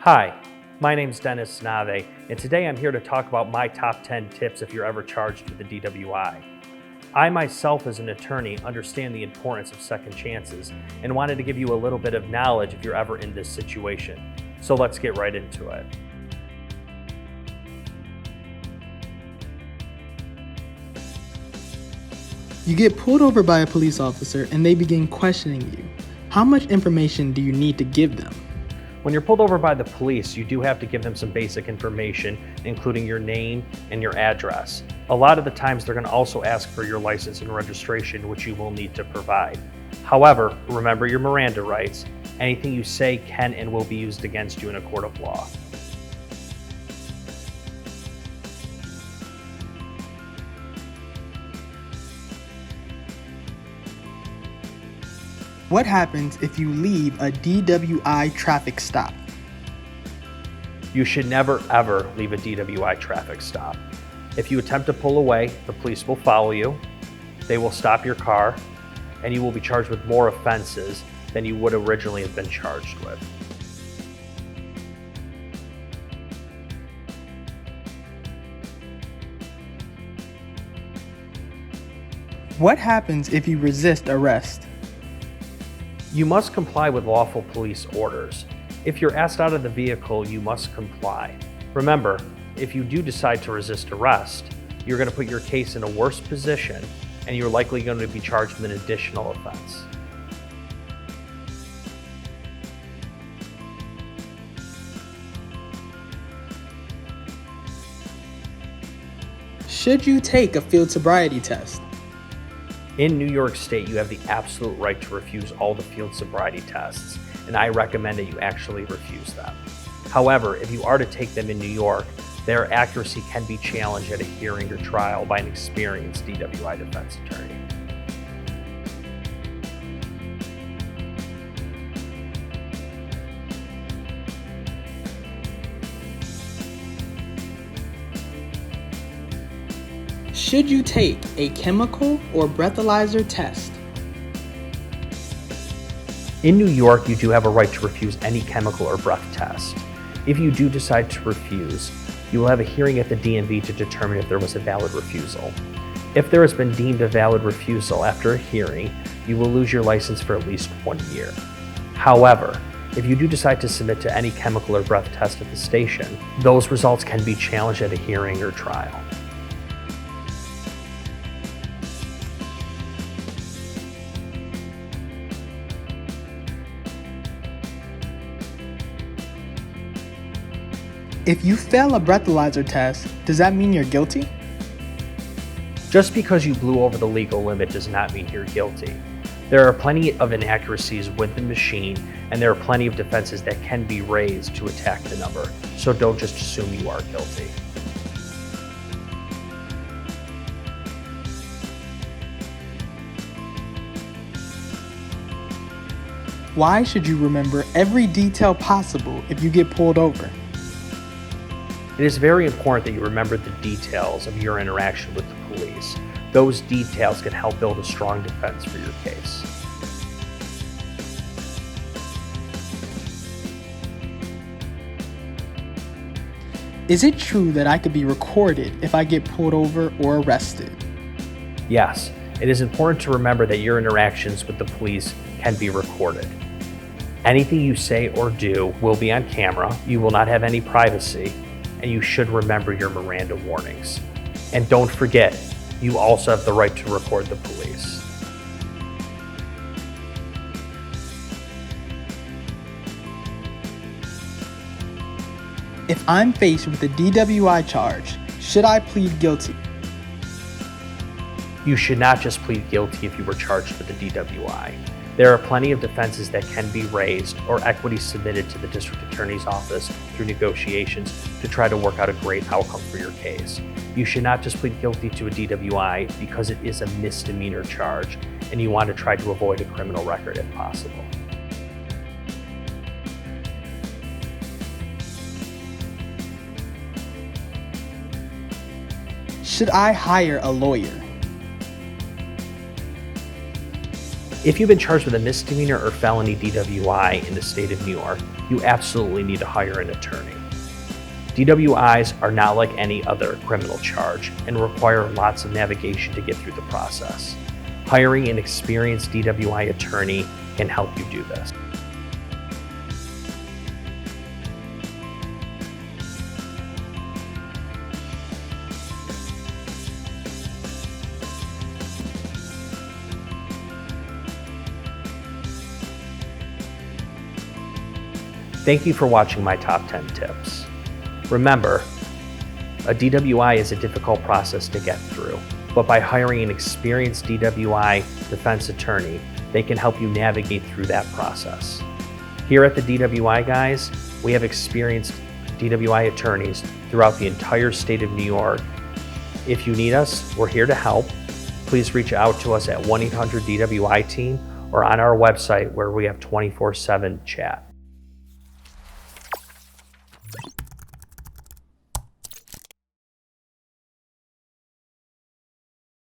Hi, my name's Dennis Nave, and today I'm here to talk about my top 10 tips if you're ever charged with a DWI. I myself as an attorney understand the importance of second chances and wanted to give you a little bit of knowledge if you're ever in this situation. So let's get right into it. You get pulled over by a police officer and they begin questioning you. How much information do you need to give them? When you're pulled over by the police, you do have to give them some basic information, including your name and your address. A lot of the times they're going to also ask for your license and registration, which you will need to provide. However, remember your Miranda rights. Anything you say can and will be used against you in a court of law. What happens if you leave a DWI traffic stop? You should never ever leave a DWI traffic stop. If you attempt to pull away, the police will follow you, they will stop your car, and you will be charged with more offenses than you would originally have been charged with. What happens if you resist arrest? You must comply with lawful police orders. If you're asked out of the vehicle, you must comply. Remember, if you do decide to resist arrest, you're going to put your case in a worse position and you're likely going to be charged with an additional offense. Should you take a field sobriety test? In New York State, you have the absolute right to refuse all the field sobriety tests, and I recommend that you actually refuse them. However, if you are to take them in New York, their accuracy can be challenged at a hearing or trial by an experienced DWI defense attorney. Should you take a chemical or breathalyzer test? In New York, you do have a right to refuse any chemical or breath test. If you do decide to refuse, you will have a hearing at the DMV to determine if there was a valid refusal. If there has been deemed a valid refusal after a hearing, you will lose your license for at least 1 year. However, if you do decide to submit to any chemical or breath test at the station, those results can be challenged at a hearing or trial. If you fail a breathalyzer test, does that mean you're guilty? Just because you blew over the legal limit does not mean you're guilty. There are plenty of inaccuracies with the machine, and there are plenty of defenses that can be raised to attack the number, so don't just assume you are guilty. Why should you remember every detail possible if you get pulled over? It is very important that you remember the details of your interaction with the police. Those details can help build a strong defense for your case. Is it true that I could be recorded if I get pulled over or arrested? Yes, it is important to remember that your interactions with the police can be recorded. Anything you say or do will be on camera, you will not have any privacy, and you should remember your Miranda warnings. And don't forget, you also have the right to record the police. If I'm faced with a DWI charge, should I plead guilty? You should not just plead guilty if you were charged with a DWI. There are plenty of defenses that can be raised or equity submitted to the district attorney's office through negotiations to try to work out a great outcome for your case. You should not just plead guilty to a DWI because it is a misdemeanor charge and you want to try to avoid a criminal record if possible. Should I hire a lawyer? If you've been charged with a misdemeanor or felony DWI in the state of New York, you absolutely need to hire an attorney. DWIs are not like any other criminal charge and require lots of navigation to get through the process. Hiring an experienced DWI attorney can help you do this. Thank you for watching my top 10 tips. Remember, a DWI is a difficult process to get through, but by hiring an experienced DWI defense attorney, they can help you navigate through that process. Here at the DWI Guys, we have experienced DWI attorneys throughout the entire state of New York. If you need us, we're here to help. Please reach out to us at 1-800-DWI-TEAM or on our website where we have 24/7 chat.